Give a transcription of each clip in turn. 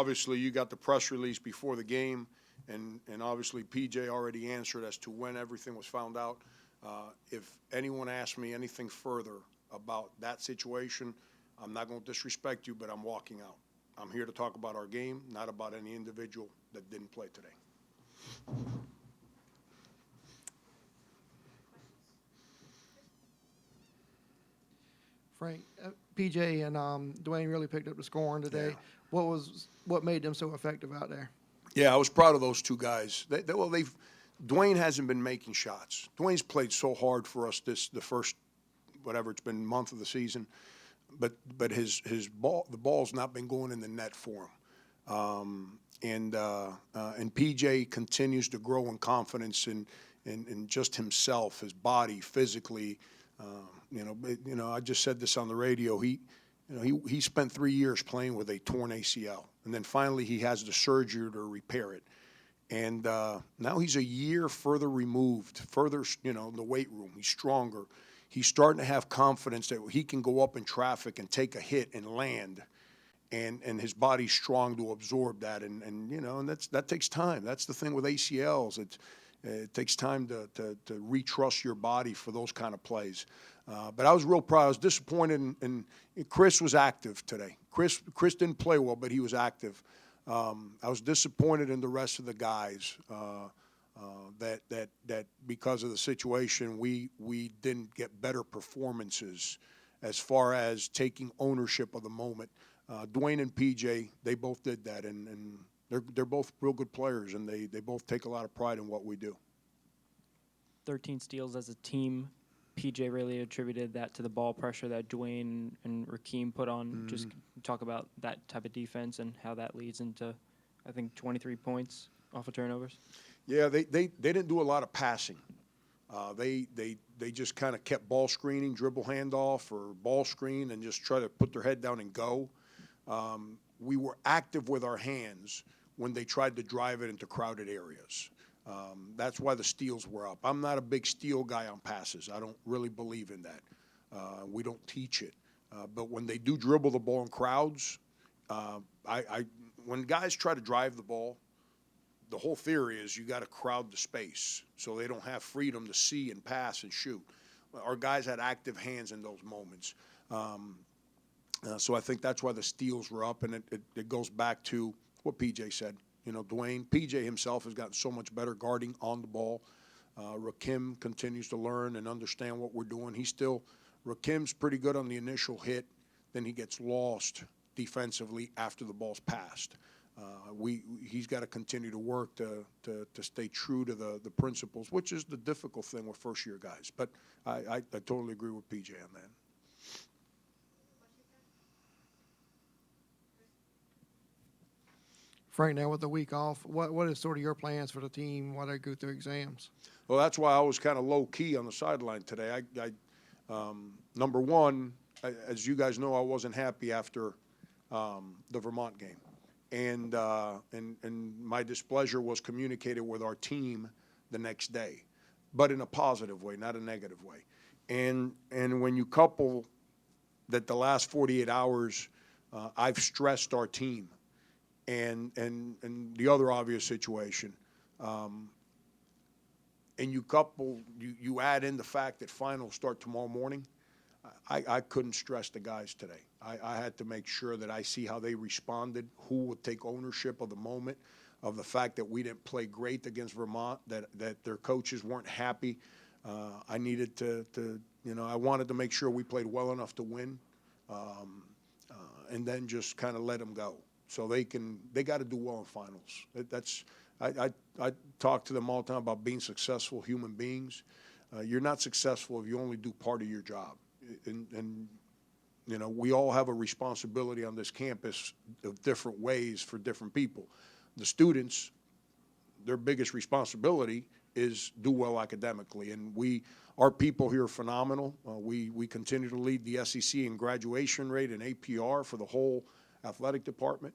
obviously you got the press release before the game, and obviously PJ already answered as to when everything was found out. If anyone asks me anything further about that situation, I'm not going to disrespect you, but I'm walking out. I'm here to talk about our game, not about any individual that didn't play today. Frank, PJ and Duane really picked up the scoring today. Yeah. What made them so effective out there? Yeah, I was proud of those two guys. Duane hasn't been making shots. Duane's played so hard for us the first, whatever it's been, month of the season, but the ball's not been going in the net for him. And PJ continues to grow in confidence in just himself, his body, physically. I just said this on the radio. He spent 3 years playing with a torn ACL, and then finally he has the surgery to repair it. And now he's a year further removed, in the weight room. He's stronger. He's starting to have confidence that he can go up in traffic and take a hit and land, and his body's strong to absorb that. And that takes time. That's the thing with ACLs. It takes time to retrust your body for those kind of plays. But I was real proud. I was disappointed, and Chris was active today. Chris didn't play well, but he was active. I was disappointed in the rest of the guys that because of the situation, we didn't get better performances as far as taking ownership of the moment. Duane and PJ, they both did that, and they're both real good players, and they both take a lot of pride in what we do. 13 steals as a team. PJ really attributed that to the ball pressure that Duane and Rakeem put on. Mm-hmm. Just talk about that type of defense and how that leads into, I think, 23 points off of turnovers. Yeah, they didn't do a lot of passing. They just kind of kept ball screening, dribble handoff, or ball screen, and just try to put their head down and go. We were active with our hands when they tried to drive it into crowded areas. That's why the steals were up. I'm not a big steal guy on passes. I don't really believe in that. We don't teach it. But when they do dribble the ball in crowds, when guys try to drive the ball, the whole theory is you got to crowd the space so they don't have freedom to see and pass and shoot. Our guys had active hands in those moments. So I think that's why the steals were up, and it goes back to what PJ said. Duane, PJ himself has gotten so much better guarding on the ball. Rakim continues to learn and understand what we're doing. Rakim's pretty good on the initial hit. Then he gets lost defensively after the ball's passed. He's got to continue to work to stay true to the principles, which is the difficult thing with first-year guys. But I totally agree with PJ on that. Frank, now with the week off, what is sort of your plans for the team while they go through exams? Well, that's why I was kind of low-key on the sideline today. Number one, as you guys know, I wasn't happy after the Vermont game. And my displeasure was communicated with our team the next day, but in a positive way, not a negative way. And when you couple that the last 48 hours, I've stressed our team, and the other obvious situation, and you add in the fact that finals start tomorrow morning, I couldn't stress the guys today. I had to make sure that I see how they responded, who would take ownership of the moment, of the fact that we didn't play great against Vermont, that their coaches weren't happy. I needed I wanted to make sure we played well enough to win, and then just kind of let them go. So they got to do well in finals. I talk to them all the time about being successful human beings. You're not successful if you only do part of your job. And we all have a responsibility on this campus of different ways for different people. The students, their biggest responsibility is do well academically. And our people here are phenomenal. We continue to lead the SEC in graduation rate and APR for the whole athletic department.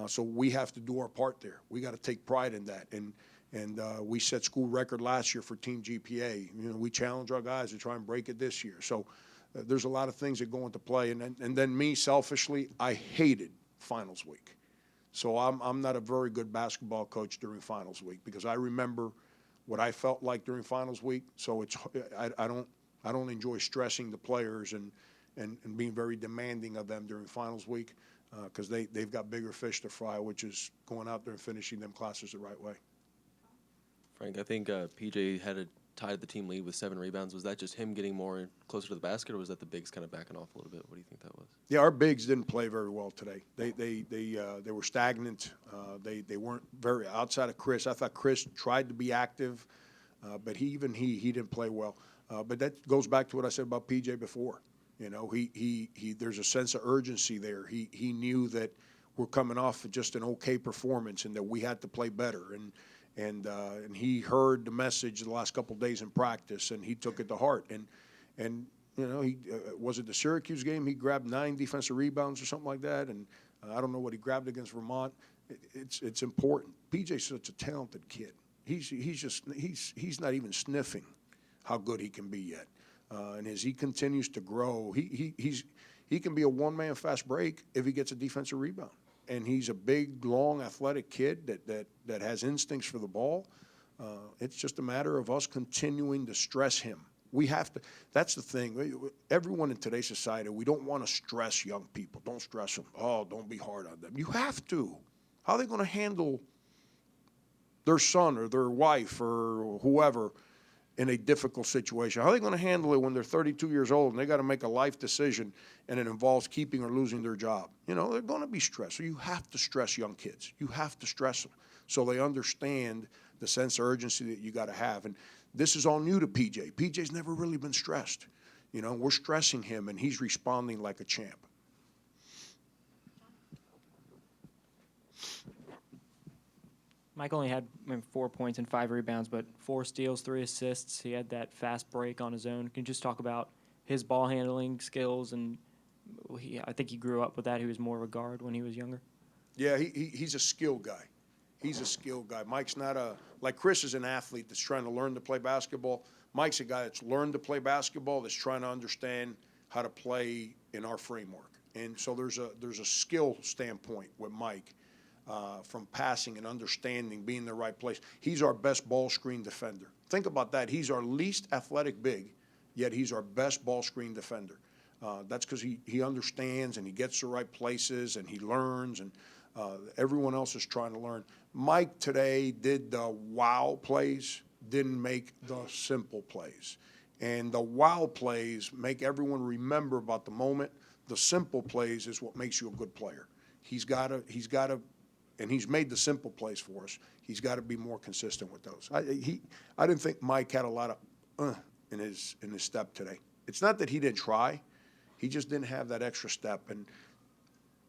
So we have to do our part there. We got to take pride in that. And we set school record last year for team GPA. We challenge our guys to try and break it this year. So there's a lot of things that go into play. And then me, selfishly, I hated finals week. So I'm not a very good basketball coach during finals week because I remember what I felt like during finals week. So I don't enjoy stressing the players and being very demanding of them during finals week because they've got bigger fish to fry, which is going out there and finishing them classes the right way. Frank, I think PJ tied the team lead with 7 rebounds. Was that just him getting more closer to the basket, or was that the bigs kind of backing off a little bit? What do you think that was? Yeah, our bigs didn't play very well today. They were stagnant. They weren't very outside of Chris. I thought Chris tried to be active, but he didn't play well. But that goes back to what I said about PJ before. You know, he there's a sense of urgency there. He knew that we're coming off of just an okay performance and that we had to play better. And he heard the message the last couple of days in practice, and he took it to heart. And you know, he was it the Syracuse game? He grabbed 9 defensive rebounds or something like that, and I don't know what he grabbed against Vermont. It's important. PJ's such a talented kid. He's not even sniffing how good he can be yet. And as he continues to grow, he can be a one-man fast break if he gets a defensive rebound. And he's a big, long, athletic kid that has instincts for the ball. It's just a matter of us continuing to stress him. We have to. That's the thing. Everyone in today's society, we don't want to stress young people. Don't stress them. Oh, don't be hard on them. You have to. How are they going to handle their son or their wife or whoever in a difficult situation? How are they going to handle it when they're 32 years old and they got to make a life decision and it involves keeping or losing their job? You know, they're going to be stressed. So you have to stress young kids. You have to stress them so they understand the sense of urgency that you got to have. And this is all new to PJ. PJ's never really been stressed. You know, we're stressing him and he's responding like a champ. Mike only had 4 points and 5 rebounds, but 4 steals, 3 assists. He had that fast break on his own. Can you just talk about his ball handling skills? And I think he grew up with that. He was more of a guard when he was younger. Yeah, he's a skill guy. He's a skill guy. Mike's not like Chris is an athlete that's trying to learn to play basketball. Mike's a guy that's learned to play basketball, that's trying to understand how to play in our framework. And so there's a skill standpoint with Mike. From passing and understanding, being in the right place. He's our best ball screen defender. Think about that. He's our least athletic big, yet he's our best ball screen defender. That's because he understands and he gets the right places and he learns, and everyone else is trying to learn. Mike today did the wow plays, didn't make the simple plays. And the wow plays make everyone remember about the moment. The simple plays is what makes you a good player. He's got to, and he's made the simple plays for us. He's got to be more consistent with those. I didn't think Mike had a lot of in his step today. It's not that he didn't try. He just didn't have that extra step. And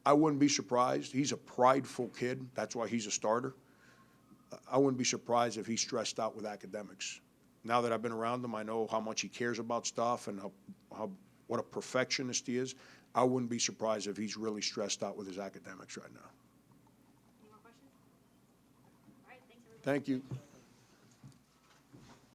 I wouldn't be surprised. He's a prideful kid. That's why he's a starter. I wouldn't be surprised if he's stressed out with academics. Now that I've been around him, I know how much he cares about stuff and what a perfectionist he is. I wouldn't be surprised if he's really stressed out with his academics right now. Any more questions? All right, thanks, everybody. Thank you.